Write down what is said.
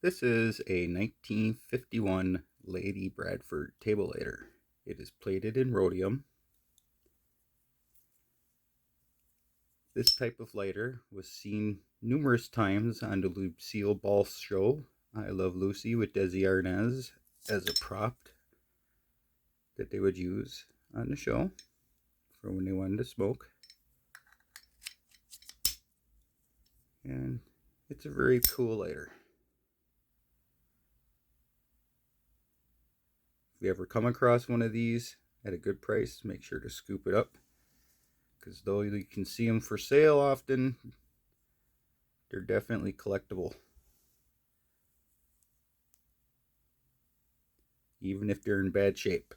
This is a 1951 Lady Bradford table lighter. It is plated in rhodium. This type of lighter was seen numerous times on the Lucille Ball Show, I Love Lucy, with Desi Arnaz as a prop that they would use on the show for when they wanted to smoke. And it's a very cool lighter. If you ever come across one of these at a good price, make sure to scoop it up, because though you can see them for sale often, they're definitely collectible, even if they're in bad shape.